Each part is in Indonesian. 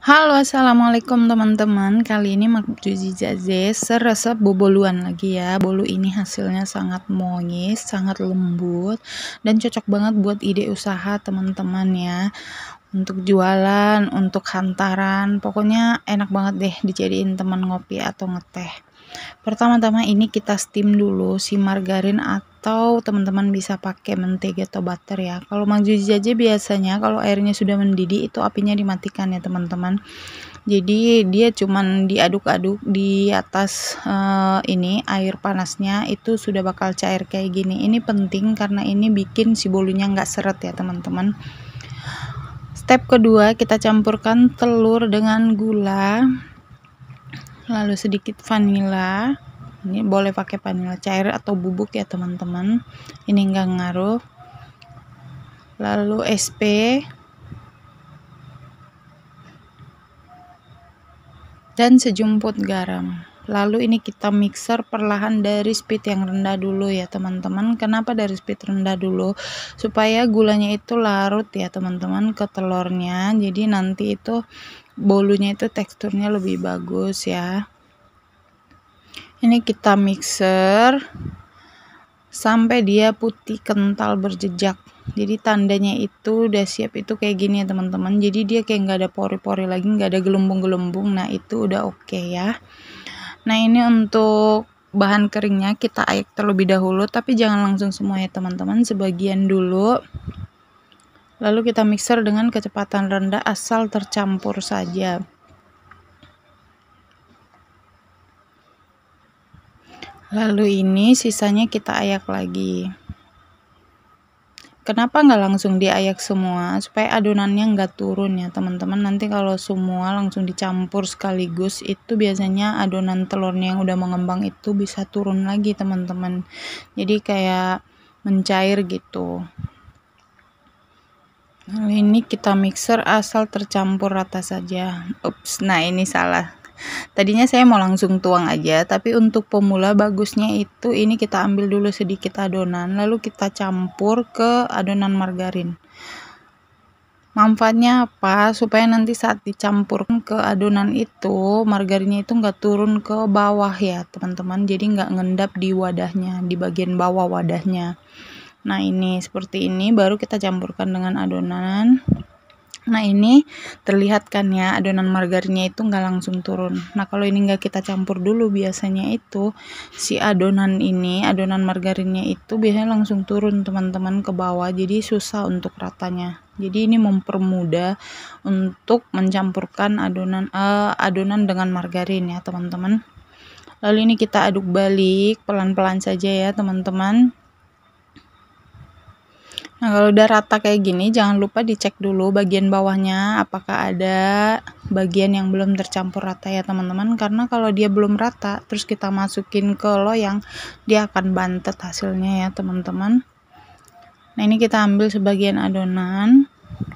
Halo, assalamualaikum teman-teman. Kali ini Makjuzi Zaze seresep boboluan lagi ya. Bolu ini hasilnya sangat moist, sangat lembut, dan cocok banget buat ide usaha teman-teman ya. Untuk jualan, untuk hantaran, pokoknya enak banget deh dijadiin teman ngopi atau ngeteh. Pertama-tama ini kita steam dulu si margarin atau teman-teman bisa pakai mentega atau butter ya. Kalau Makjuzi aja biasanya kalau airnya sudah mendidih itu apinya dimatikan ya teman-teman. Jadi dia cuman diaduk-aduk di atas ini air panasnya itu sudah bakal cair kayak gini. Ini penting karena ini bikin si bolunya nggak seret ya teman-teman. Step kedua kita campurkan telur dengan gula, lalu sedikit vanila. Ini boleh pakai vanila cair atau bubuk ya teman-teman, ini enggak ngaruh. Lalu SP, dan sejumput garam. Lalu ini kita mixer perlahan dari speed yang rendah dulu ya teman-teman. Kenapa dari speed rendah dulu? Supaya gulanya itu larut ya teman-teman ke telurnya, jadi nanti itu bolunya itu teksturnya lebih bagus ya. Ini kita mixer sampai dia putih kental berjejak. Jadi tandanya itu udah siap itu kayak gini ya teman-teman. Jadi dia kayak nggak ada pori-pori lagi, nggak ada gelembung-gelembung. Nah itu udah oke ya. Nah ini untuk bahan keringnya kita ayak terlebih dahulu, tapi jangan langsung semua ya teman-teman, sebagian dulu. Lalu kita mixer dengan kecepatan rendah asal tercampur saja. Lalu ini sisanya kita ayak lagi. Kenapa nggak langsung diayak semua? Supaya adonannya nggak turun ya teman-teman. Nanti kalau semua langsung dicampur sekaligus itu biasanya adonan telurnya yang udah mengembang itu bisa turun lagi teman-teman. Jadi kayak mencair gitu. Lalu ini kita mixer asal tercampur rata saja. Ups, nah ini salah. Tadinya saya mau langsung tuang aja, tapi untuk pemula bagusnya itu ini kita ambil dulu sedikit adonan, lalu kita campur ke adonan margarin. Manfaatnya apa? Supaya nanti saat dicampur ke adonan itu, margarinnya itu nggak turun ke bawah ya teman-teman, jadi nggak ngendap di wadahnya, di bagian bawah wadahnya. Nah ini seperti ini, baru kita campurkan dengan adonan. Nah ini terlihat kan ya adonan margarinnya itu nggak langsung turun. Nah kalau ini nggak kita campur dulu, biasanya itu si adonan margarinnya itu biasanya langsung turun teman-teman ke bawah, jadi susah untuk ratanya. Jadi ini mempermudah untuk mencampurkan adonan dengan margarin ya teman-teman. Lalu ini kita aduk balik pelan-pelan saja ya teman-teman. Nah kalau udah rata kayak gini, jangan lupa dicek dulu bagian bawahnya apakah ada bagian yang belum tercampur rata ya teman-teman, karena kalau dia belum rata terus kita masukin ke loyang, dia akan bantet hasilnya ya teman-teman. Nah ini kita ambil sebagian adonan.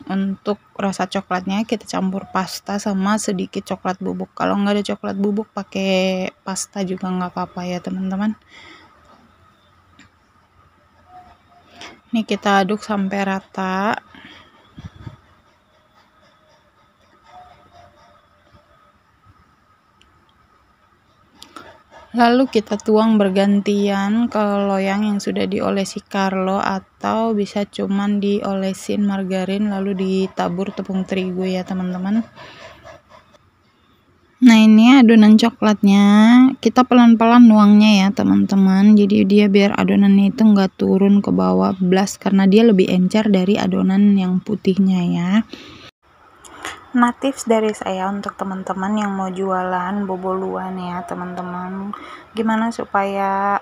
Untuk rasa coklatnya kita campur pasta sama sedikit coklat bubuk. Kalau nggak ada coklat bubuk pakai pasta juga nggak apa-apa ya teman-teman. Ini kita aduk sampai rata. Lalu kita tuang bergantian ke loyang yang sudah diolesi Carlo, atau bisa cuman diolesin margarin lalu ditabur tepung terigu ya teman-teman. Nah ini adonan coklatnya kita pelan-pelan nuangnya ya teman-teman, jadi dia biar adonannya itu nggak turun ke bawah blas, karena dia lebih encer dari adonan yang putihnya ya. Nah tips dari saya untuk teman-teman yang mau jualan boboluan ya teman-teman, gimana supaya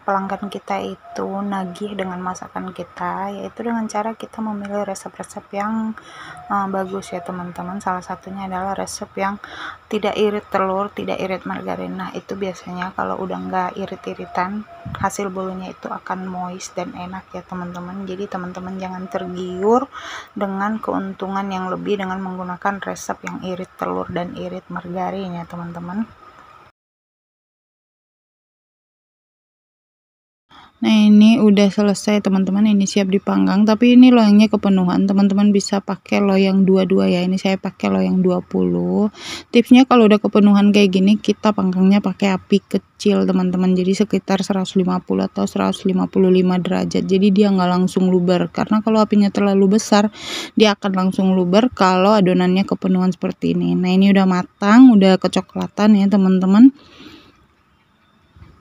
pelanggan kita itu nagih dengan masakan kita, yaitu dengan cara kita memilih resep-resep yang bagus ya teman-teman. Salah satunya adalah resep yang tidak irit telur, tidak irit margarin. Nah itu biasanya kalau udah nggak irit-iritan, hasil bolunya itu akan moist dan enak ya teman-teman. Jadi teman-teman jangan tergiur dengan keuntungan yang lebih dengan menggunakan resep yang irit telur dan irit margarin ya teman-teman. Nah, ini udah selesai teman-teman, ini siap dipanggang, tapi ini loyangnya kepenuhan, teman-teman bisa pakai loyang 22 ya, ini saya pakai loyang 20. Tipsnya kalau udah kepenuhan kayak gini, kita panggangnya pakai api kecil teman-teman, jadi sekitar 150 atau 155 derajat, jadi dia nggak langsung luber, karena kalau apinya terlalu besar, dia akan langsung luber kalau adonannya kepenuhan seperti ini. Nah, ini udah matang, udah kecoklatan ya teman-teman.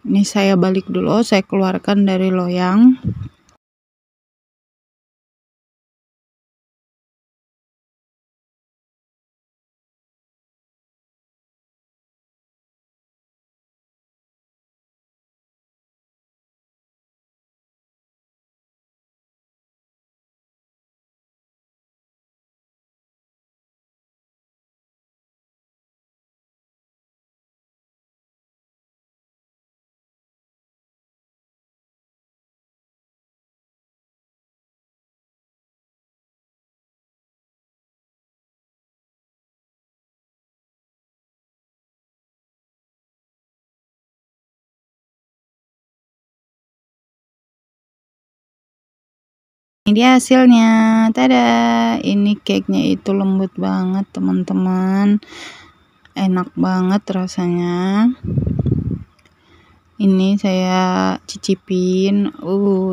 Ini saya balik dulu, saya keluarkan dari loyang. Ini dia hasilnya, tada, ini cake-nya itu lembut banget teman-teman, enak banget rasanya. Ini saya cicipin,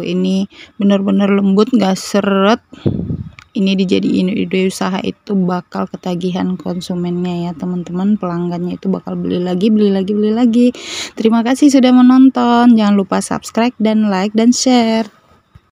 ini bener-bener lembut, gak seret. Ini dijadiin ide usaha itu bakal ketagihan konsumennya ya teman-teman, pelanggannya itu bakal beli lagi, beli lagi, beli lagi. Terima kasih sudah menonton, jangan lupa subscribe dan like dan share.